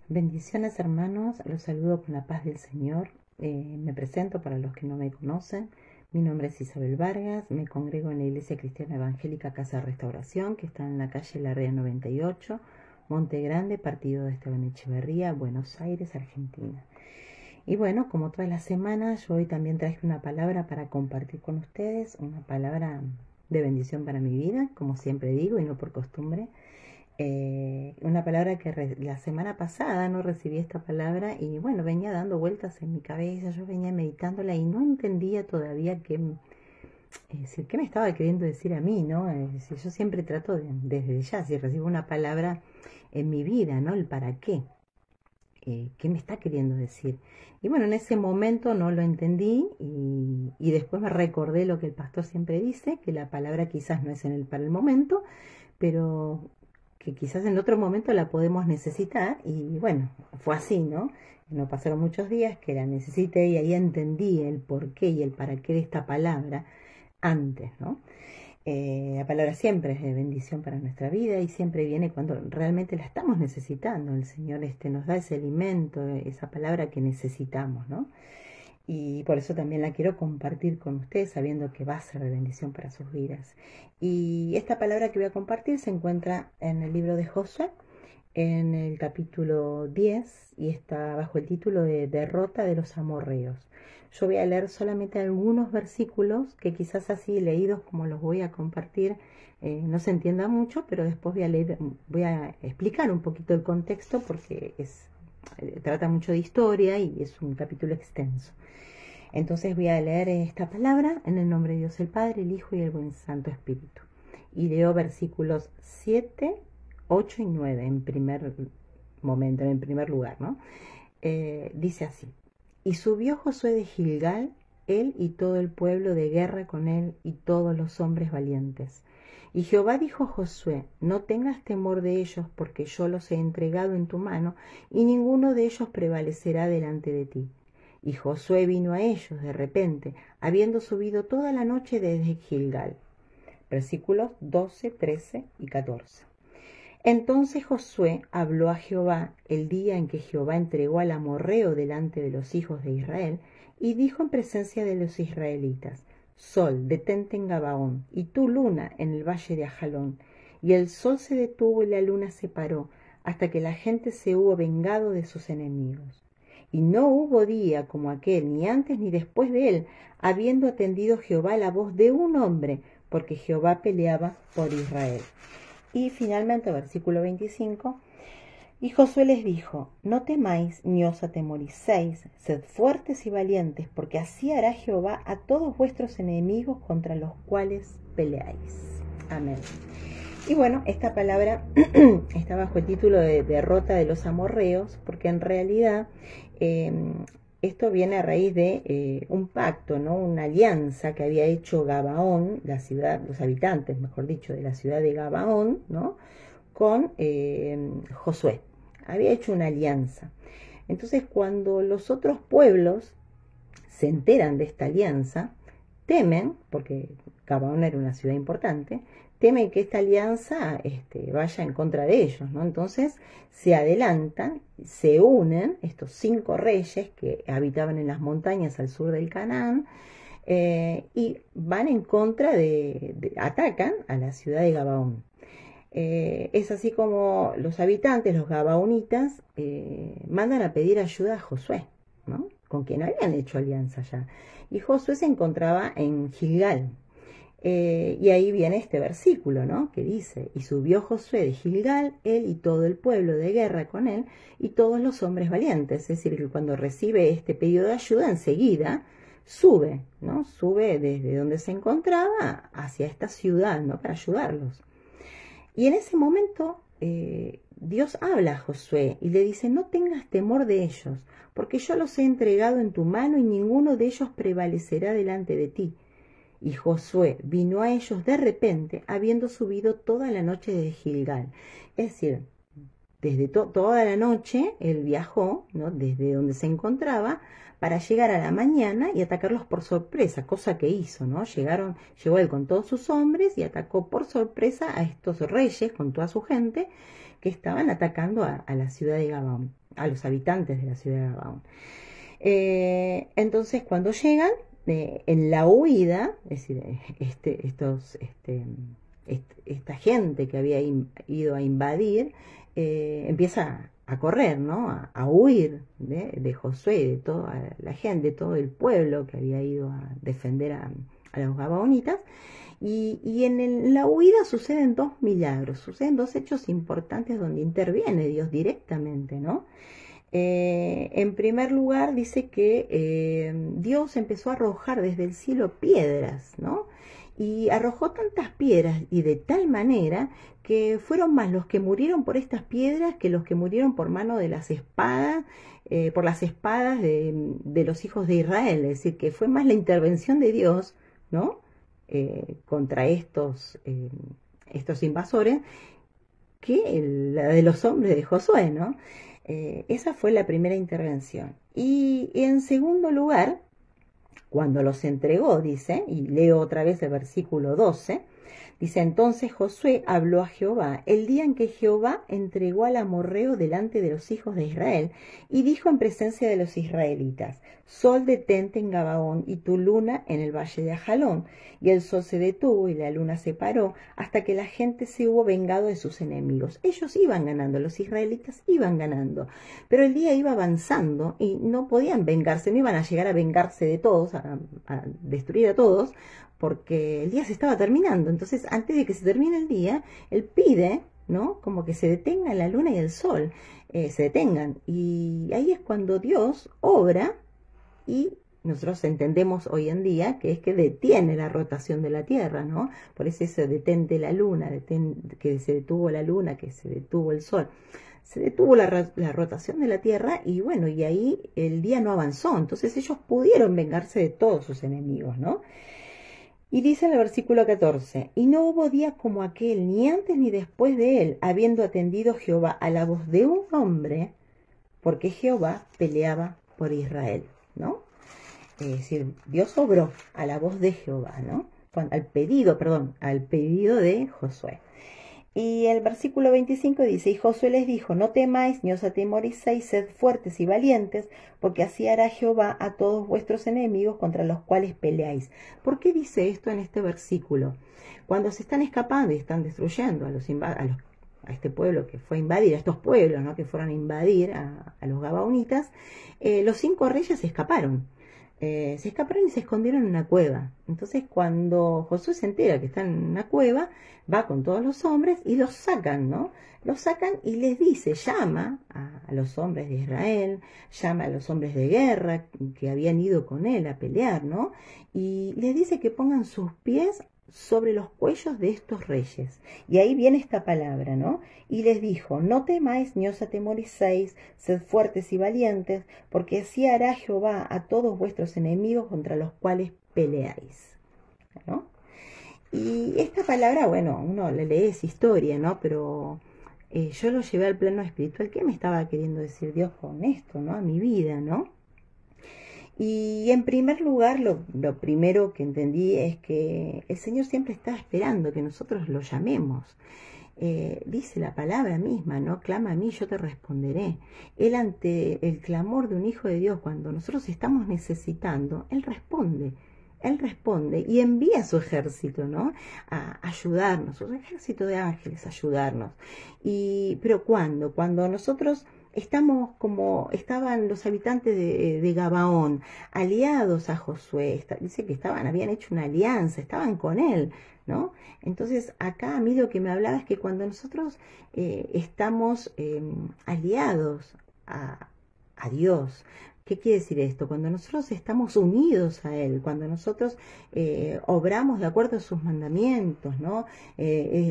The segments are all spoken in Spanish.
Bendiciones hermanos, los saludo con la paz del Señor. Me presento para los que no me conocen. Mi nombre es Isabel Vargas, me congrego en la Iglesia Cristiana Evangélica Casa de Restauración, que está en la calle Larrea 98, Monte Grande, partido de Esteban Echeverría, Buenos Aires, Argentina. Y bueno, como todas las semanas, yo hoy también traje una palabra para compartir con ustedes, una palabra de bendición para mi vida, como siempre digo, y no por costumbre. Una palabra que la semana pasada no recibí esta palabra y bueno, venía dando vueltas en mi cabeza, yo venía meditándola y no entendía todavía qué me estaba queriendo decir a mí, ¿no? Yo siempre trato desde ya, si recibo una palabra en mi vida, ¿no? El para qué. ¿Qué me está queriendo decir? Y bueno, en ese momento no lo entendí y después me recordé lo que el pastor siempre dice, que la palabra quizás no es para el momento, pero que quizás en otro momento la podemos necesitar. Y bueno, fue así, ¿no? No pasaron muchos días que la necesité y ahí entendí el por qué y el para qué de esta palabra antes, ¿no? La palabra siempre es de bendición para nuestra vida y siempre viene cuando realmente la estamos necesitando. El Señor nos da ese alimento, esa palabra que necesitamos, ¿no? Y por eso también la quiero compartir con ustedes, sabiendo que va a ser de bendición para sus vidas. Y esta palabra que voy a compartir se encuentra en el libro de Josué, en el capítulo 10, y está bajo el título de Derrota de los amorreos. Yo voy a leer solamente algunos versículos que quizás así leídos como los voy a compartir no se entienda mucho, pero después voy a explicar un poquito el contexto porque trata mucho de historia y es un capítulo extenso. Entonces voy a leer esta palabra en el nombre de Dios el Padre, el Hijo y el Buen Santo Espíritu. Y leo versículos 7, 8 y 9 en primer momento, en primer lugar, ¿no? Dice así: Y subió Josué de Gilgal, él y todo el pueblo de guerra con él y todos los hombres valientes. Y Jehová dijo a Josué: No tengas temor de ellos, porque yo los he entregado en tu mano, y ninguno de ellos prevalecerá delante de ti. Y Josué vino a ellos de repente, habiendo subido toda la noche desde Gilgal. Versículos 12, 13 y 14. Entonces Josué habló a Jehová el día en que Jehová entregó al amorreo delante de los hijos de Israel, y dijo en presencia de los israelitas: Sol, detente en Gabaón, y tú, luna, en el valle de Ajalón. Y el sol se detuvo y la luna se paró, hasta que la gente se hubo vengado de sus enemigos. Y no hubo día como aquel, ni antes ni después de él, habiendo atendido Jehová la voz de un hombre, porque Jehová peleaba por Israel. Y finalmente, versículo 25, y Josué les dijo: No temáis ni os atemoricéis, sed fuertes y valientes, porque así hará Jehová a todos vuestros enemigos contra los cuales peleáis. Amén. Y bueno, esta palabra está bajo el título de Derrota de los amorreos, porque en realidad esto viene a raíz de un pacto, ¿no? Una alianza que había hecho Gabaón, la ciudad, los habitantes, mejor dicho, de la ciudad de Gabaón, ¿no? Con Josué. Había hecho una alianza. Entonces, cuando los otros pueblos se enteran de esta alianza, temen, porque Gabaón era una ciudad importante, temen que esta alianza vaya en contra de ellos, ¿no? Entonces se adelantan, se unen estos 5 reyes que habitaban en las montañas al sur del Canaán y van en contra atacan a la ciudad de Gabaón. Es así como los habitantes, los gabaonitas, mandan a pedir ayuda a Josué, ¿no? Con quien habían hecho alianza ya. Y Josué se encontraba en Gilgal. Y ahí viene este versículo, ¿no? Que dice: Y subió Josué de Gilgal, él y todo el pueblo de guerra con él, y todos los hombres valientes. Es decir, que cuando recibe este pedido de ayuda, enseguida sube, ¿no? Sube desde donde se encontraba hacia esta ciudad, ¿no? Para ayudarlos. Y en ese momento Dios habla a Josué y le dice: No tengas temor de ellos, porque yo los he entregado en tu mano y ninguno de ellos prevalecerá delante de ti. Y Josué vino a ellos de repente, habiendo subido toda la noche desde Gilgal. Es decir, desde toda la noche él viajó, ¿no? Desde donde se encontraba, para llegar a la mañana y atacarlos por sorpresa, cosa que hizo, ¿no? Llegó él con todos sus hombres y atacó por sorpresa a estos reyes con toda su gente que estaban atacando a la ciudad de Gabaón. a los habitantes de la ciudad de Gabaón. Entonces, cuando llegan, en la huida, es decir, esta gente que había ido a invadir, empieza a correr, ¿no? A huir de Josué, de toda la gente, de todo el pueblo que había ido a defender a los gabaonitas. Y en la huida suceden dos milagros, suceden dos hechos importantes donde interviene Dios directamente, ¿no? En primer lugar dice que Dios empezó a arrojar desde el cielo piedras, ¿no? Y arrojó tantas piedras y de tal manera que fueron más los que murieron por estas piedras que los que murieron por mano de las espadas, por las espadas de los hijos de Israel. Es decir, que fue más la intervención de Dios, ¿no? Contra estos invasores que la de los hombres de Josué, ¿no? Esa fue la primera intervención. Y en segundo lugar, cuando los entregó, dice, y leo otra vez el versículo 12, dice, entonces Josué habló a Jehová el día en que Jehová entregó al amorreo delante de los hijos de Israel, y dijo en presencia de los israelitas, sol detente en Gabaón y tu luna en el valle de Ajalón. Y el sol se detuvo y la luna se paró hasta que la gente se hubo vengado de sus enemigos. Ellos iban ganando, los israelitas iban ganando, pero el día iba avanzando y no podían vengarse, no iban a llegar a vengarse de todos, a destruir a todos, porque el día se estaba terminando. Entonces, antes de que se termine el día, él pide, ¿no? Como que se detenga la luna y el sol, se detengan. Y ahí es cuando Dios obra, y nosotros entendemos hoy en día que es que detiene la rotación de la Tierra, ¿no? Por eso se detente la luna, que se detuvo la luna, que se detuvo el sol. Se detuvo la rotación de la Tierra y bueno, y ahí el día no avanzó. Entonces ellos pudieron vengarse de todos sus enemigos, ¿no? Y dice en el versículo 14, y no hubo día como aquel, ni antes ni después de él, habiendo atendido Jehová a la voz de un hombre, porque Jehová peleaba por Israel, ¿no? Es decir, Dios obró a la voz de Jehová, ¿no? Al pedido de Josué. Y el versículo 25 dice, y Josué les dijo, no temáis ni os atemoricéis, sed fuertes y valientes, porque así hará Jehová a todos vuestros enemigos contra los cuales peleáis. ¿Por qué dice esto en este versículo? Cuando se están escapando y están destruyendo a este pueblo que fue a invadir, a estos pueblos, ¿no? Que fueron a invadir a los gabaonitas, los 5 reyes se escaparon y se escondieron en una cueva. Entonces cuando Josué se entera que están en una cueva, va con todos los hombres y los sacan, ¿no? Los sacan y les dice, llama a los hombres de Israel, llama a los hombres de guerra que habían ido con él a pelear, ¿no? Y les dice que pongan sus pies sobre los cuellos de estos reyes. Y ahí viene esta palabra, ¿no? Y les dijo, no temáis ni os atemoricéis, sed fuertes y valientes, porque así hará Jehová a todos vuestros enemigos contra los cuales peleáis, ¿no? Y esta palabra, bueno, uno le lee esa historia, ¿no? Pero yo lo llevé al plano espiritual. ¿Qué me estaba queriendo decir Dios con esto, ¿no? A mi vida, ¿no? Y en primer lugar, lo primero que entendí es que el Señor siempre está esperando que nosotros lo llamemos. Dice la palabra misma, ¿no? Clama a mí, yo te responderé. Él, ante el clamor de un hijo de Dios, cuando nosotros estamos necesitando, Él responde. Él responde y envía a su ejército, ¿no? A ayudarnos, su ejército de ángeles a ayudarnos. Pero ¿cuándo? Cuando nosotros estamos como estaban los habitantes de Gabaón, aliados a Josué, dice que habían hecho una alianza, estaban con él, ¿no? Entonces acá a mí lo que me hablaba es que cuando nosotros estamos aliados a Dios, ¿qué quiere decir esto? Cuando nosotros estamos unidos a Él, cuando nosotros obramos de acuerdo a sus mandamientos, ¿no?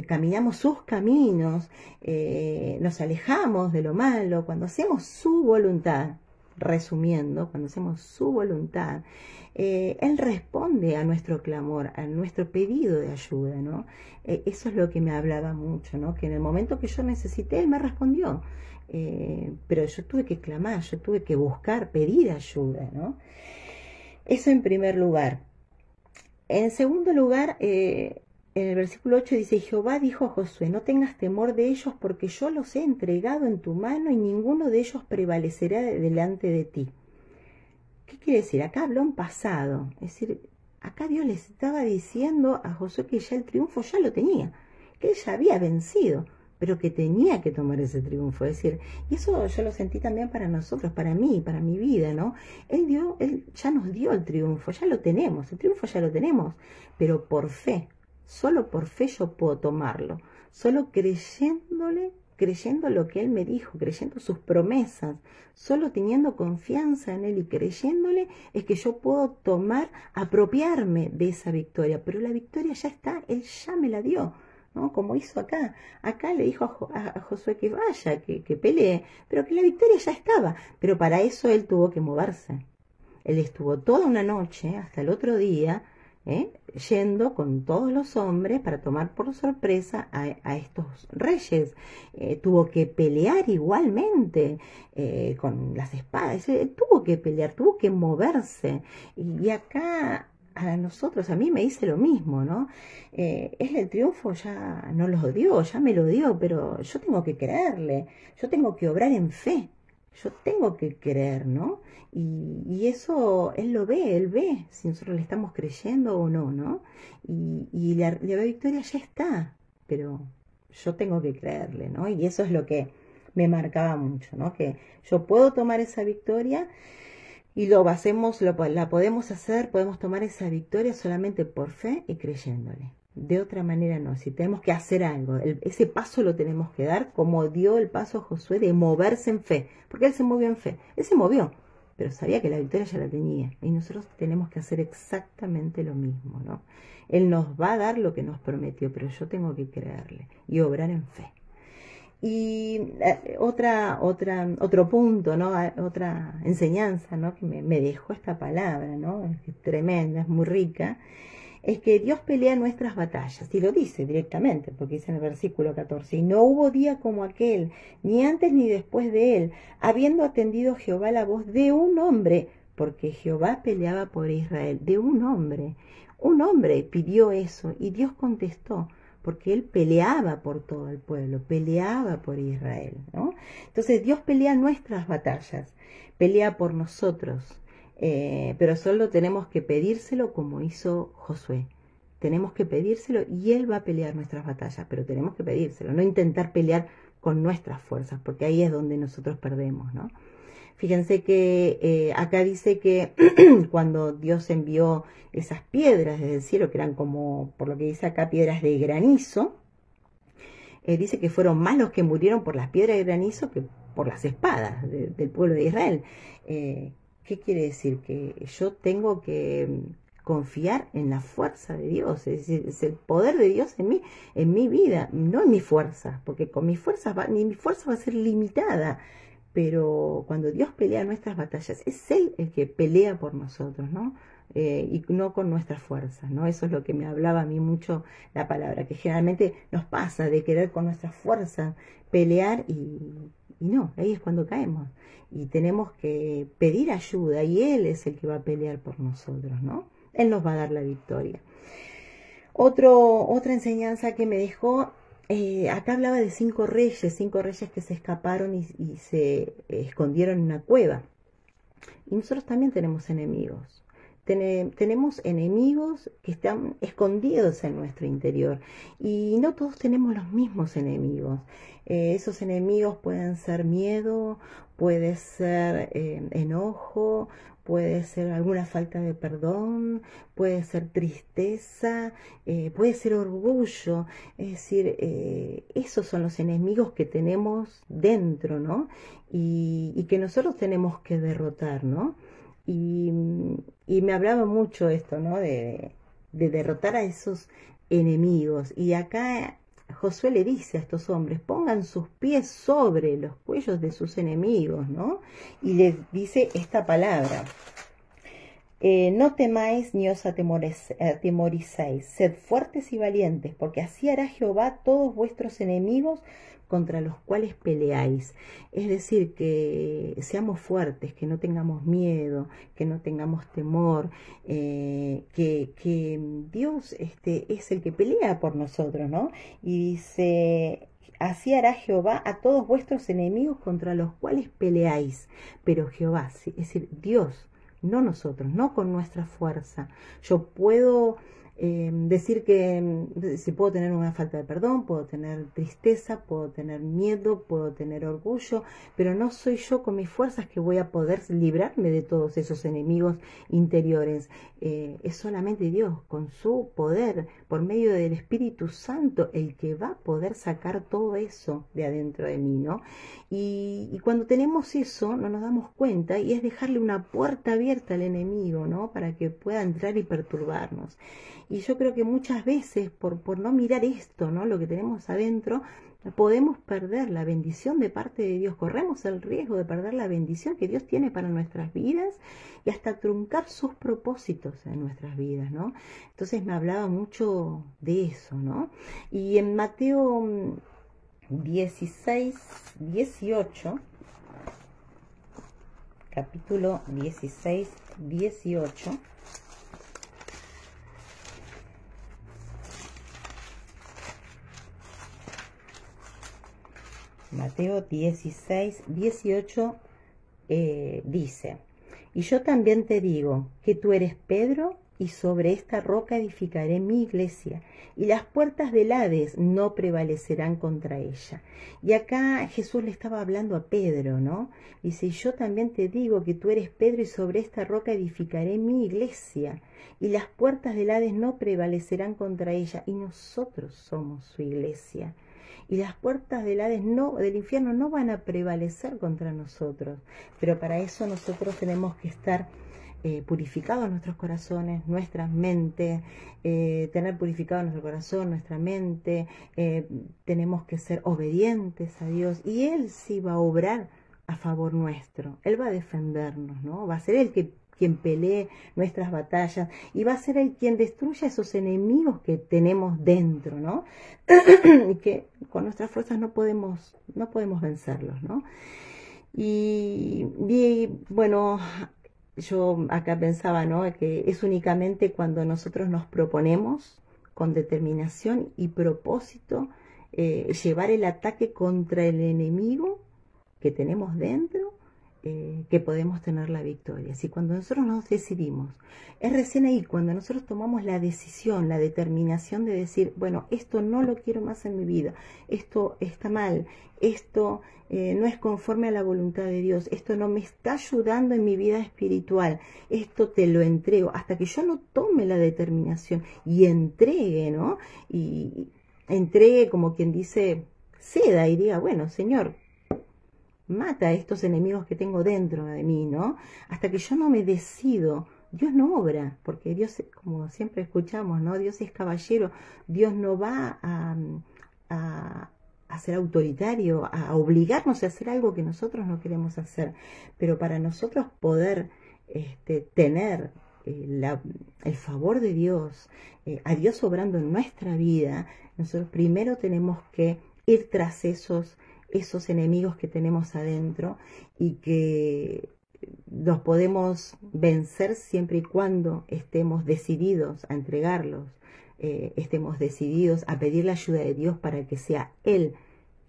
Caminamos sus caminos, nos alejamos de lo malo, cuando hacemos su voluntad, resumiendo, cuando hacemos su voluntad, Él responde a nuestro clamor, a nuestro pedido de ayuda, ¿no? Eso es lo que me hablaba mucho, ¿no? Que en el momento que yo necesité, Él me respondió. Pero yo tuve que clamar, yo tuve que buscar, pedir ayuda, ¿no? Eso en primer lugar. En segundo lugar, en el versículo 8 dice, Jehová dijo a Josué, no tengas temor de ellos porque yo los he entregado en tu mano y ninguno de ellos prevalecerá delante de ti. ¿Qué quiere decir? Acá habló en pasado, es decir, acá Dios les estaba diciendo a Josué que ya el triunfo ya lo tenía, que él ya había vencido, pero que tenía que tomar ese triunfo. Es decir, y eso yo lo sentí también para nosotros, para mí, para mi vida, ¿no? Él ya nos dio el triunfo, ya lo tenemos, el triunfo ya lo tenemos, pero por fe, solo por fe yo puedo tomarlo, solo creyendo lo que Él me dijo, creyendo sus promesas, solo teniendo confianza en Él y creyéndole es que yo puedo apropiarme de esa victoria, pero la victoria ya está, Él ya me la dio, ¿no? Como hizo acá. Acá le dijo a Josué que vaya, que pelee, pero que la victoria ya estaba, pero para eso Él tuvo que moverse. Él estuvo toda una noche, hasta el otro día, yendo con todos los hombres para tomar por sorpresa a estos reyes. Tuvo que pelear igualmente con las espadas. Tuvo que pelear, tuvo que moverse. Y acá a nosotros, a mí me dice lo mismo, ¿no? Es el triunfo, ya no lo dio, ya me lo dio, pero yo tengo que creerle, yo tengo que obrar en fe. Yo tengo que creer, ¿no? Y eso Él lo ve, Él ve si nosotros le estamos creyendo o no, ¿no? Y la victoria ya está, pero yo tengo que creerle, ¿no? Y eso es lo que me marcaba mucho, ¿no? Que yo puedo tomar esa victoria y la podemos hacer, podemos tomar esa victoria solamente por fe y creyéndole. De otra manera no, si tenemos que hacer algo, ese paso lo tenemos que dar como dio el paso a Josué de moverse en fe, porque él se movió en fe, él se movió, pero sabía que la victoria ya la tenía y nosotros tenemos que hacer exactamente lo mismo, ¿no? Él nos va a dar lo que nos prometió, pero yo tengo que creerle y obrar en fe. Y otro punto, ¿no? Otra enseñanza, ¿no? Que me dejó esta palabra, ¿no? Es tremenda, es muy rica. Es que Dios pelea nuestras batallas, y lo dice directamente, porque dice en el versículo 14, y no hubo día como aquel, ni antes ni después de él, habiendo atendido Jehová la voz de un hombre, porque Jehová peleaba por Israel, de un hombre pidió eso, y Dios contestó, porque él peleaba por todo el pueblo, peleaba por Israel, ¿no? Entonces Dios pelea nuestras batallas, pelea por nosotros, pero solo tenemos que pedírselo como hizo Josué. Tenemos que pedírselo y Él va a pelear nuestras batallas, pero tenemos que pedírselo, no intentar pelear con nuestras fuerzas, porque ahí es donde nosotros perdemos, ¿no? Fíjense que acá dice que cuando Dios envió esas piedras desde el cielo, que eran como, por lo que dice acá, piedras de granizo, dice que fueron más los que murieron por las piedras de granizo que por las espadas del pueblo de Israel. ¿Qué quiere decir? Que yo tengo que confiar en la fuerza de Dios, es decir, es el poder de Dios en mi vida, no en mi fuerza, porque con mis fuerzas mi fuerza va a ser limitada, pero cuando Dios pelea nuestras batallas, es Él el que pelea por nosotros, ¿no? Y no con nuestras fuerzas, ¿no? Eso es lo que me hablaba a mí mucho la palabra, que generalmente nos pasa de querer con nuestras fuerzas pelear y no, ahí es cuando caemos. Y tenemos que pedir ayuda y Él es el que va a pelear por nosotros, ¿no? Él nos va a dar la victoria. Otra enseñanza que me dejó, acá hablaba de 5 reyes que se escaparon y se escondieron en una cueva. Y nosotros también tenemos enemigos. Tenemos enemigos que están escondidos en nuestro interior y no todos tenemos los mismos enemigos. Esos enemigos pueden ser miedo, puede ser enojo, puede ser alguna falta de perdón, puede ser tristeza, puede ser orgullo. Es decir, esos son los enemigos que tenemos dentro, ¿no? Y que nosotros tenemos que derrotar, ¿no? Y me hablaba mucho esto, ¿no? De derrotar a esos enemigos. Y acá Josué le dice a estos hombres, pongan sus pies sobre los cuellos de sus enemigos, ¿no? Y les dice esta palabra. No temáis ni os atemoricéis, sed fuertes y valientes, porque así hará Jehová a todos vuestros enemigos contra los cuales peleáis. Es decir, que seamos fuertes, que no tengamos miedo, que no tengamos temor, que Dios es el que pelea por nosotros, ¿no? Y dice, así hará Jehová a todos vuestros enemigos contra los cuales peleáis. Pero Jehová, es decir, Dios, no nosotros, no con nuestra fuerza. Yo puedo decir que si puedo tener una falta de perdón, puedo tener tristeza, puedo tener miedo, puedo tener orgullo, pero no soy yo con mis fuerzas que voy a poder librarme de todos esos enemigos interiores. Es solamente Dios con su poder, por medio del Espíritu Santo, el que va a poder sacar todo eso de adentro de mí, ¿no? Y cuando tenemos eso, no nos damos cuenta, y es dejarle una puerta abierta al enemigo, ¿no? Para que pueda entrar y perturbarnos. Y yo creo que muchas veces, por no mirar esto, ¿no? Lo que tenemos adentro, podemos perder la bendición de parte de Dios. Corremos el riesgo de perder la bendición que Dios tiene para nuestras vidas y hasta truncar sus propósitos en nuestras vidas, ¿no? Entonces me hablaba mucho de eso, ¿no? Y en Mateo 16, 18, capítulo 16, 18, Mateo 16, 18 dice, y yo también te digo que tú eres Pedro, y sobre esta roca edificaré mi iglesia, y las puertas del Hades no prevalecerán contra ella. Y acá Jesús le estaba hablando a Pedro, ¿no? Dice, yo también te digo que tú eres Pedro, y sobre esta roca edificaré mi iglesia, y las puertas del Hades no prevalecerán contra ella, y nosotros somos su iglesia. Y las puertas del Hades del infierno no van a prevalecer contra nosotros, pero para eso nosotros tenemos que estar purificados nuestros corazones, nuestras mentes, tener purificado nuestro corazón, nuestra mente, tenemos que ser obedientes a Dios, y Él sí va a obrar a favor nuestro, Él va a defendernos, ¿no? Va a ser Él quien pelee nuestras batallas, y va a ser Él quien destruya esos enemigos que tenemos dentro, ¿no? Y que con nuestras fuerzas no podemos vencerlos, ¿no? Y bueno, yo acá pensaba, ¿no? Que es únicamente cuando nosotros nos proponemos con determinación y propósito llevar el ataque contra el enemigo que tenemos dentro, que podemos tener la victoria. Si cuando nosotros nos decidimos, es recién ahí cuando nosotros tomamos la decisión, la determinación de decir, bueno, esto no lo quiero más en mi vida, esto está mal, esto no es conforme a la voluntad de Dios, esto no me está ayudando en mi vida espiritual, esto te lo entrego, hasta que yo no tome la determinación y entregue, ¿no? Y entregue, como quien dice, ceda y diga, bueno, Señor, mata a estos enemigos que tengo dentro de mí, ¿no? Hasta que yo no me decido, Dios no obra, porque Dios, como siempre escuchamos, ¿no? Dios es caballero, Dios no va a ser autoritario, a obligarnos a hacer algo que nosotros no queremos hacer. Pero para nosotros poder tener el favor de Dios, a Dios obrando en nuestra vida, nosotros primero tenemos que ir tras esos enemigos que tenemos adentro, y que los podemos vencer siempre y cuando estemos decididos a entregarlos, estemos decididos a pedir la ayuda de Dios para que sea Él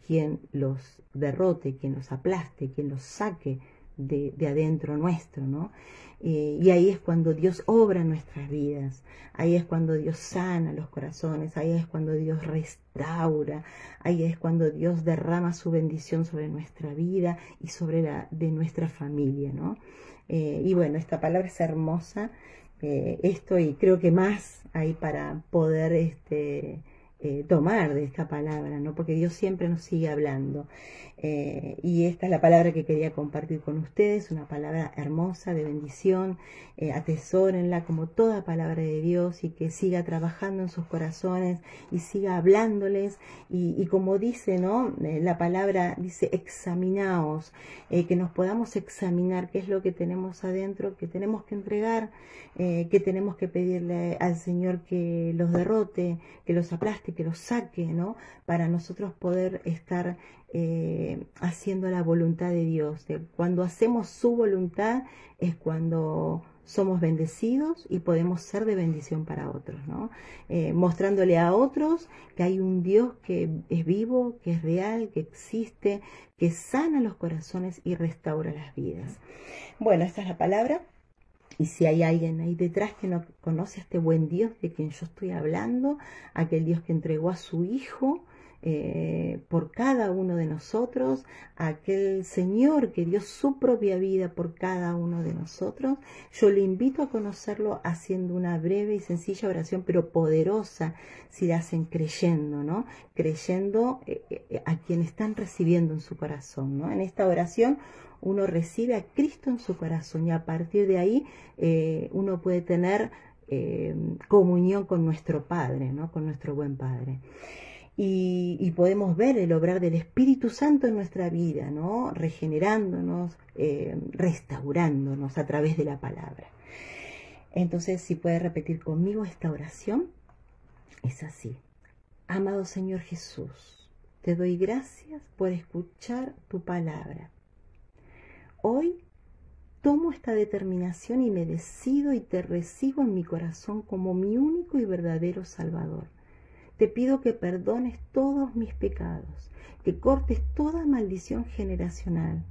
quien los derrote, quien los aplaste, quien los saque de adentro nuestro, ¿no? Y ahí es cuando Dios obra en nuestras vidas, ahí es cuando Dios sana los corazones, ahí es cuando Dios restaura, ahí es cuando Dios derrama su bendición sobre nuestra vida y sobre la de nuestra familia, ¿no? Y bueno, esta palabra es hermosa, esto y creo que más hay para poder tomar de esta palabra, ¿no? Porque Dios siempre nos sigue hablando. Y esta es la palabra que quería compartir con ustedes, una palabra hermosa, de bendición. Atesórenla como toda palabra de Dios y que siga trabajando en sus corazones y siga hablándoles. Y como dice, ¿no? La palabra dice, examinaos, que nos podamos examinar qué es lo que tenemos adentro, que tenemos que entregar, que tenemos que pedirle al Señor que los derrote, que los aplaste, que los saque, ¿no? Para nosotros poder estar haciendo la voluntad de Dios. Cuando hacemos su voluntad es cuando somos bendecidos y podemos ser de bendición para otros, ¿no? Mostrándole a otros que hay un Dios que es vivo, que es real, que existe, que sana los corazones y restaura las vidas. Bueno, esta es la palabra. Y si hay alguien ahí detrás que no conoce a este buen Dios de quien yo estoy hablando, aquel Dios que entregó a su Hijo por cada uno de nosotros, aquel Señor que dio su propia vida por cada uno de nosotros, yo le invito a conocerlo haciendo una breve y sencilla oración, pero poderosa, si la hacen creyendo, ¿no? Creyendo a quien están recibiendo en su corazón, ¿no? En esta oración uno recibe a Cristo en su corazón y a partir de ahí uno puede tener comunión con nuestro Padre, ¿no? Con nuestro buen Padre. Y podemos ver el obrar del Espíritu Santo en nuestra vida, ¿no? Regenerándonos, restaurándonos a través de la palabra. Entonces, si puede repetir conmigo esta oración, es así. Amado Señor Jesús, te doy gracias por escuchar tu palabra. Hoy tomo esta determinación y me decido y te recibo en mi corazón como mi único y verdadero Salvador. Te pido que perdones todos mis pecados, que cortes toda maldición generacional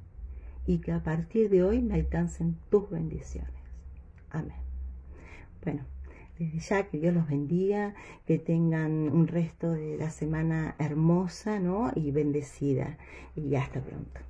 y que a partir de hoy me alcancen tus bendiciones. Amén. Bueno, desde ya que Dios los bendiga, que tengan un resto de la semana hermosa, ¿no? Y bendecida. Y hasta pronto.